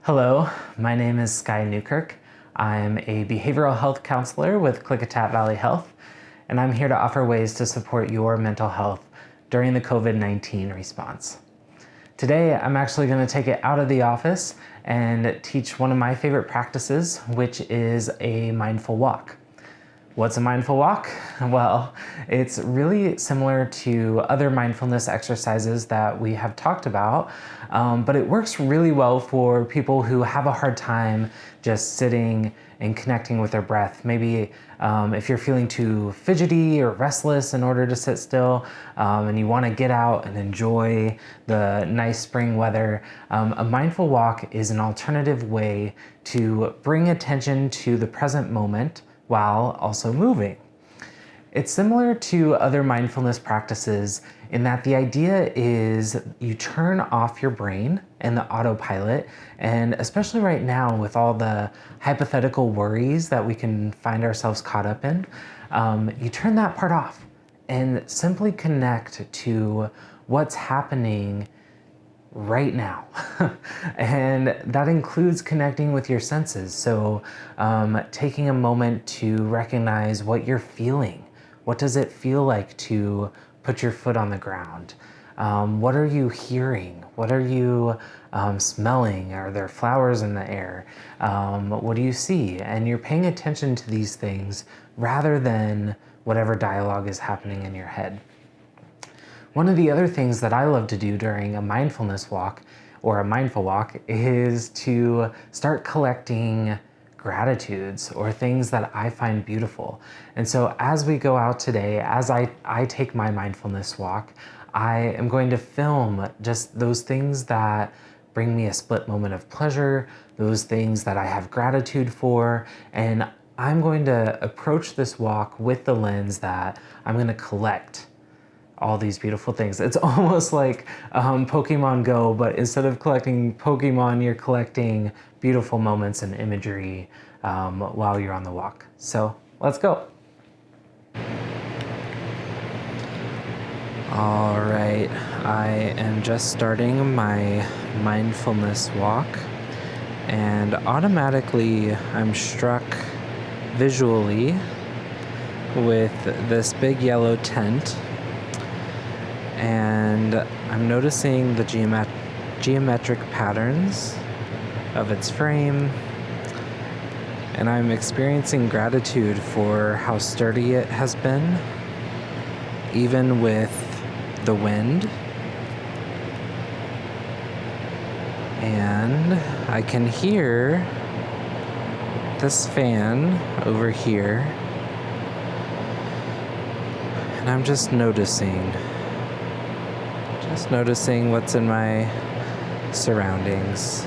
Hello, my name is Skye Newkirk. I'm a behavioral health counselor with Klickitat Valley Health, and I'm here to offer ways to support your mental health during the COVID-19 response. Today, I'm actually going to take it out of the office and teach one of my favorite practices, which is a mindful walk. What's a mindful walk? Well, it's really similar to other mindfulness exercises that we have talked about, but it works really well for people who have a hard time just sitting and connecting with their breath. Maybe if you're feeling too fidgety or restless in order to sit still, and you want to get out and enjoy the nice spring weather, a mindful walk is an alternative way to bring attention to the present moment while also moving. It's similar to other mindfulness practices in that the idea is you turn off your brain and the autopilot, and especially right now with all the hypothetical worries that we can find ourselves caught up in, you turn that part off and simply connect to what's happening right now. And that includes connecting with your senses. So taking a moment to recognize what you're feeling. What does it feel like to put your foot on the ground? What are you hearing? What are you smelling? Are there flowers in the air? What do you see? And you're paying attention to these things rather than whatever dialogue is happening in your head. One of the other things that I love to do during a mindfulness walk or a mindful walk is to start collecting gratitudes or things that I find beautiful. And so as we go out today, as I take my mindfulness walk, I am going to film just those things that bring me a split moment of pleasure, those things that I have gratitude for, and I'm going to approach this walk with the lens that I'm going to collect all these beautiful things. It's almost like Pokemon Go, but instead of collecting Pokemon, you're collecting beautiful moments and imagery while you're on the walk. So let's go. All right, I am just starting my mindfulness walk, and automatically I'm struck visually with this big yellow tent. And I'm noticing the geometric patterns of its frame, and I'm experiencing gratitude for how sturdy it has been, even with the wind. And I can hear this fan over here, and I'm just noticing what's in my surroundings.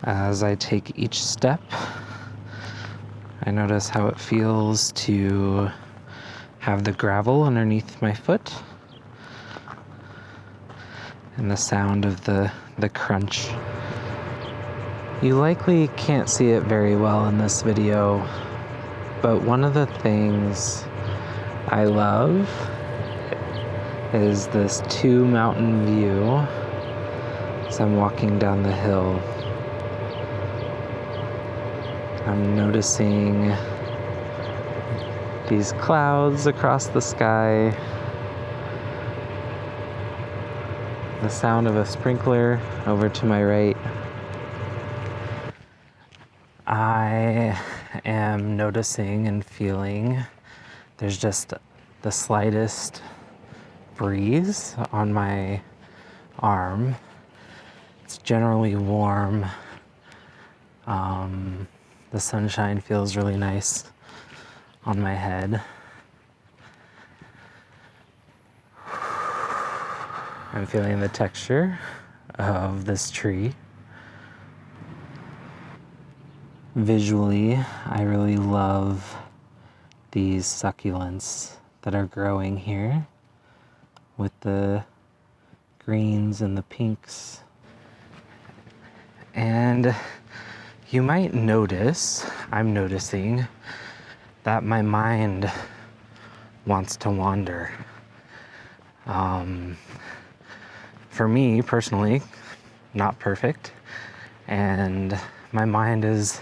As I take each step, I notice how it feels to have the gravel underneath my foot and the sound of the crunch. You likely can't see it very well in this video, but one of the things I love is this two-mountain view as I'm walking down the hill. I'm noticing these clouds across the sky, the sound of a sprinkler over to my right. I am noticing and feeling there's just the slightest breeze on my arm. It's generally warm. The sunshine feels really nice on my head. I'm feeling the texture of this tree. Visually, I really love these succulents that are growing here, with the greens and the pinks. And you might notice, I'm noticing, that my mind wants to wander. For me personally, not perfect. And my mind is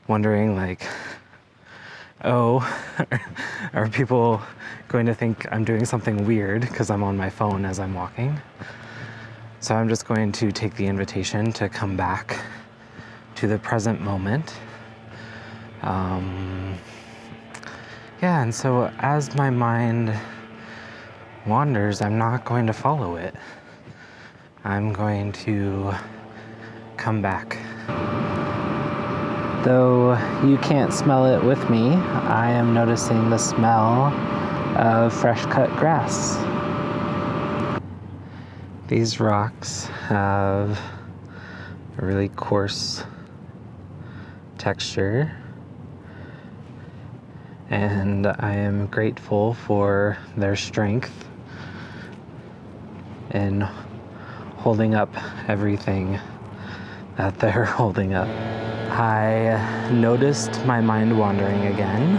wondering like, oh, are people going to think I'm doing something weird because I'm on my phone as I'm walking? So I'm just going to take the invitation to come back to the present moment. Yeah, and so as my mind wanders, I'm not going to follow it. I'm going to come back. Though you can't smell it with me, I am noticing the smell of fresh cut grass. These rocks have a really coarse texture, and I am grateful for their strength in holding up everything that they're holding up. I noticed my mind wandering again,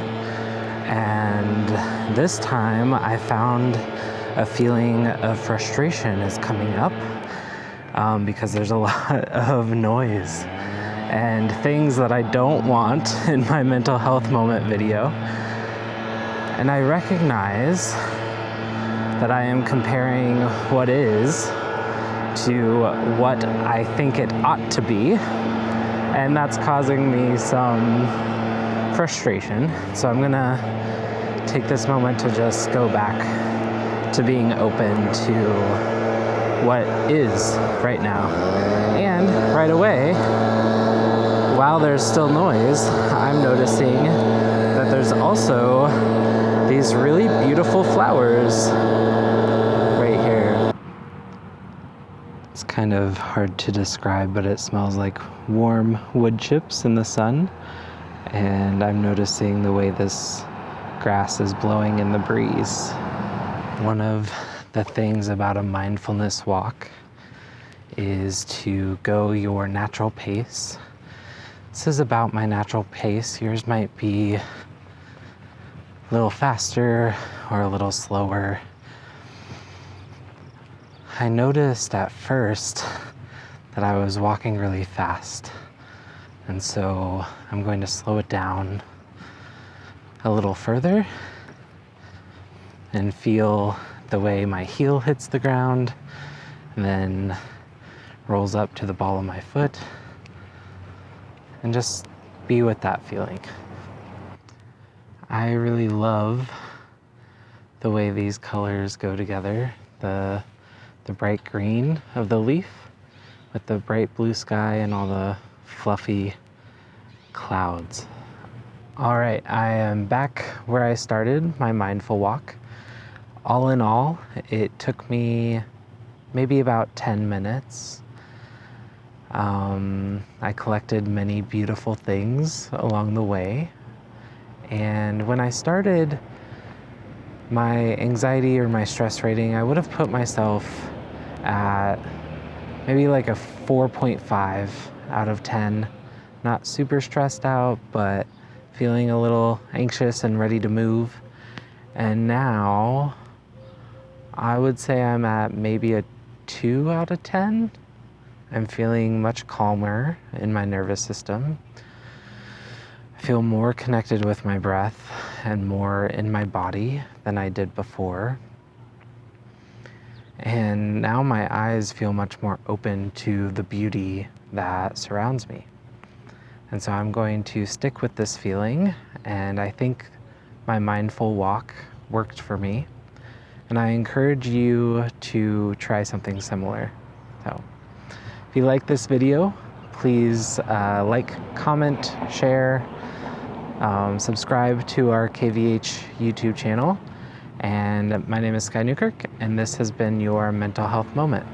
and this time I found a feeling of frustration is coming up because there's a lot of noise and things that I don't want in my mental health moment video. And I recognize that I am comparing what is to what I think it ought to be, and that's causing me some frustration. So I'm gonna take this moment to just go back to being open to what is right now. And right away, while there's still noise, I'm noticing that there's also these really beautiful flowers right here. It's kind of hard to describe, but it smells like warm wood chips in the sun. And I'm noticing the way this grass is blowing in the breeze. One of the things about a mindfulness walk is to go your natural pace. This is about my natural pace. Yours might be a little faster or a little slower. I noticed at first that I was walking really fast, and so I'm going to slow it down a little further and feel the way my heel hits the ground and then rolls up to the ball of my foot, and just be with that feeling. I really love the way these colors go together. The bright green of the leaf with the bright blue sky and all the fluffy clouds. All right, I am back where I started my mindful walk. All in all, it took me maybe about 10 minutes. I collected many beautiful things along the way. And when I started, my anxiety or my stress rating, I would have put myself at maybe like a 4.5 out of 10. Not super stressed out, but feeling a little anxious and ready to move. And now I would say I'm at maybe a 2 out of 10. I'm feeling much calmer in my nervous system. I feel more connected with my breath and more in my body than I did before. And now my eyes feel much more open to the beauty that surrounds me. And so I'm going to stick with this feeling, and I think my mindful walk worked for me. And I encourage you to try something similar. So if you like this video, please like, comment, share, subscribe to our KVH YouTube channel. And my name is Skye Newkirk, and this has been your Mental Health Moment.